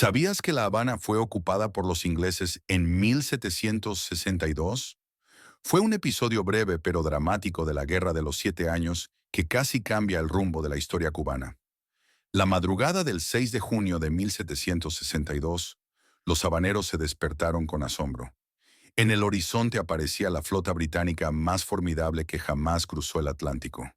¿Sabías que La Habana fue ocupada por los ingleses en 1762? Fue un episodio breve pero dramático de la Guerra de los Siete Años que casi cambia el rumbo de la historia cubana. La madrugada del 6 de junio de 1762, los habaneros se despertaron con asombro. En el horizonte aparecía la flota británica más formidable que jamás cruzó el Atlántico.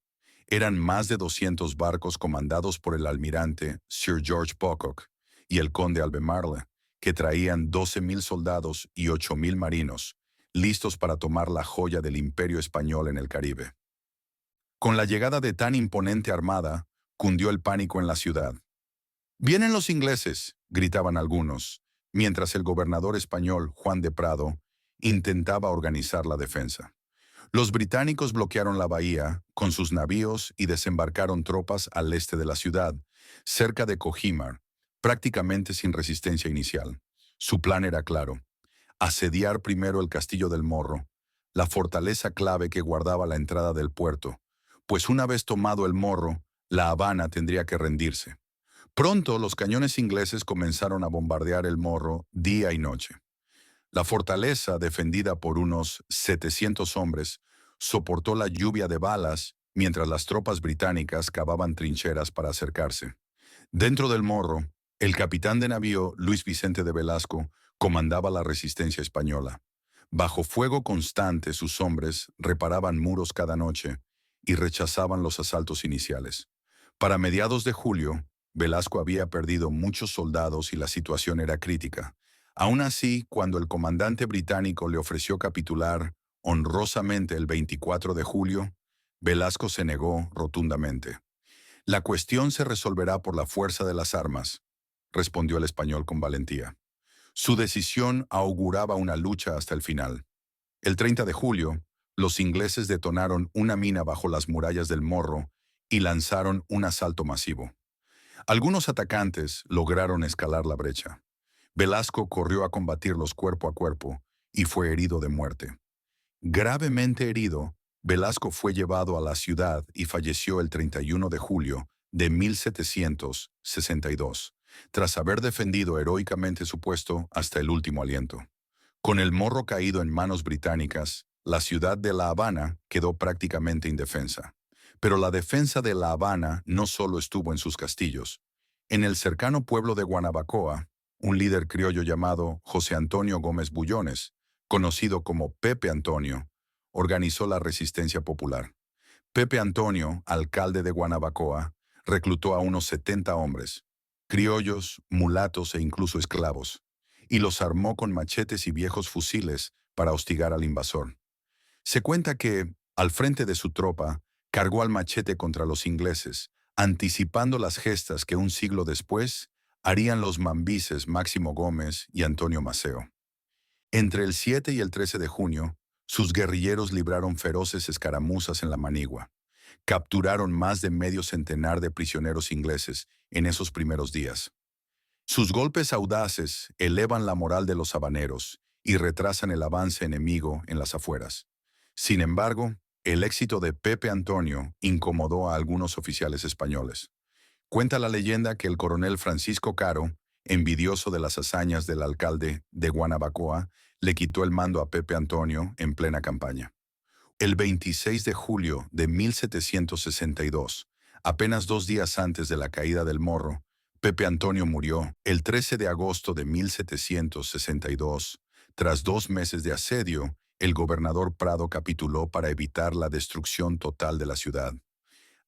Eran más de 200 barcos comandados por el almirante Sir George Pocock y el conde Albemarle, que traían 12.000 soldados y 8.000 marinos, listos para tomar la joya del Imperio Español en el Caribe. Con la llegada de tan imponente armada, cundió el pánico en la ciudad. «¡Vienen los ingleses!», gritaban algunos, mientras el gobernador español, Juan de Prado, intentaba organizar la defensa. Los británicos bloquearon la bahía con sus navíos y desembarcaron tropas al este de la ciudad, cerca de Cojimar, prácticamente sin resistencia inicial. Su plan era claro: asediar primero el castillo del Morro, la fortaleza clave que guardaba la entrada del puerto, pues una vez tomado el Morro, La Habana tendría que rendirse. Pronto los cañones ingleses comenzaron a bombardear el Morro día y noche. La fortaleza, defendida por unos 700 hombres, soportó la lluvia de balas mientras las tropas británicas cavaban trincheras para acercarse. Dentro del Morro, el capitán de navío Luis Vicente de Velasco comandaba la resistencia española. Bajo fuego constante, sus hombres reparaban muros cada noche y rechazaban los asaltos iniciales. Para mediados de julio, Velasco había perdido muchos soldados y la situación era crítica. Aún así, cuando el comandante británico le ofreció capitular honrosamente el 24 de julio, Velasco se negó rotundamente. «La cuestión se resolverá por la fuerza de las armas», respondió el español con valentía. Su decisión auguraba una lucha hasta el final. El 30 de julio, los ingleses detonaron una mina bajo las murallas del Morro y lanzaron un asalto masivo. Algunos atacantes lograron escalar la brecha. Velasco corrió a combatirlos cuerpo a cuerpo y fue herido de muerte. Gravemente herido, Velasco fue llevado a la ciudad y falleció el 31 de julio de 1762, tras haber defendido heroicamente su puesto hasta el último aliento. Con el Morro caído en manos británicas, la ciudad de La Habana quedó prácticamente indefensa. Pero la defensa de La Habana no solo estuvo en sus castillos. En el cercano pueblo de Guanabacoa, un líder criollo llamado José Antonio Gómez Bullones, conocido como Pepe Antonio, organizó la resistencia popular. Pepe Antonio, alcalde de Guanabacoa, reclutó a unos 70 hombres, criollos, mulatos e incluso esclavos, y los armó con machetes y viejos fusiles para hostigar al invasor. Se cuenta que, al frente de su tropa, cargó al machete contra los ingleses, anticipando las gestas que un siglo después harían los mambises Máximo Gómez y Antonio Maceo. Entre el 7 y el 13 de junio, sus guerrilleros libraron feroces escaramuzas en la Manigua. Capturaron más de medio centenar de prisioneros ingleses en esos primeros días. Sus golpes audaces elevan la moral de los habaneros y retrasan el avance enemigo en las afueras. Sin embargo, el éxito de Pepe Antonio incomodó a algunos oficiales españoles. Cuenta la leyenda que el coronel Francisco Caro, envidioso de las hazañas del alcalde de Guanabacoa, le quitó el mando a Pepe Antonio en plena campaña. El 26 de julio de 1762, apenas 2 días antes de la caída del Morro, Pepe Antonio murió. El 13 de agosto de 1762, tras 2 meses de asedio, el gobernador Prado capituló para evitar la destrucción total de la ciudad.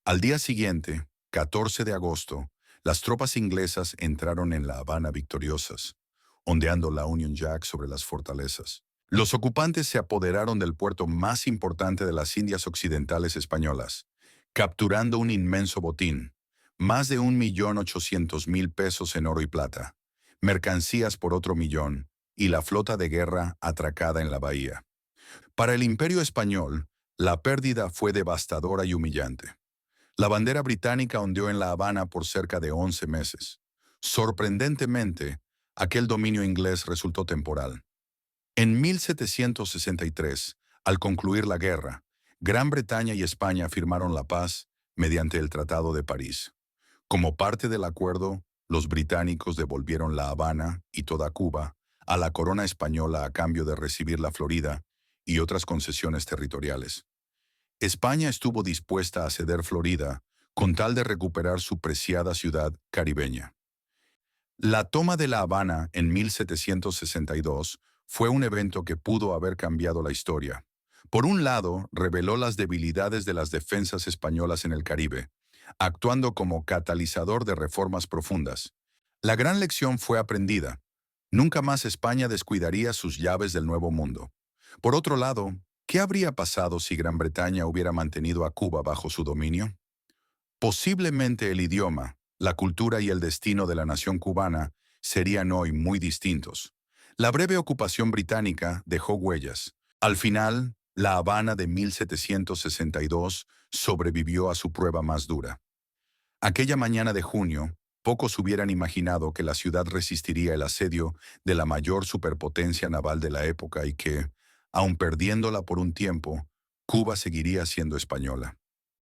Al día siguiente, 14 de agosto, las tropas inglesas entraron en La Habana victoriosas, ondeando la Union Jack sobre las fortalezas. Los ocupantes se apoderaron del puerto más importante de las Indias Occidentales españolas, capturando un inmenso botín, más de 1.800.000 pesos en oro y plata, mercancías por otro millón y la flota de guerra atracada en la bahía. Para el Imperio Español, la pérdida fue devastadora y humillante. La bandera británica ondeó en La Habana por cerca de 11 meses. Sorprendentemente, aquel dominio inglés resultó temporal. En 1763, al concluir la guerra, Gran Bretaña y España firmaron la paz mediante el Tratado de París. Como parte del acuerdo, Los británicos devolvieron La Habana y toda Cuba a la corona española a cambio de recibir la Florida y otras concesiones territoriales. España estuvo dispuesta a ceder Florida con tal de recuperar su preciada ciudad caribeña. La toma de La Habana en 1762 fue un evento que pudo haber cambiado la historia. Por un lado, reveló las debilidades de las defensas españolas en el Caribe, actuando como catalizador de reformas profundas. La gran lección fue aprendida. Nunca más España descuidaría sus llaves del Nuevo Mundo. Por otro lado, ¿qué habría pasado si Gran Bretaña hubiera mantenido a Cuba bajo su dominio? Posiblemente el idioma, la cultura y el destino de la nación cubana serían hoy muy distintos. La breve ocupación británica dejó huellas. Al final, La Habana de 1762 sobrevivió a su prueba más dura. Aquella mañana de junio, pocos hubieran imaginado que la ciudad resistiría el asedio de la mayor superpotencia naval de la época y que, aun perdiéndola por un tiempo, Cuba seguiría siendo española.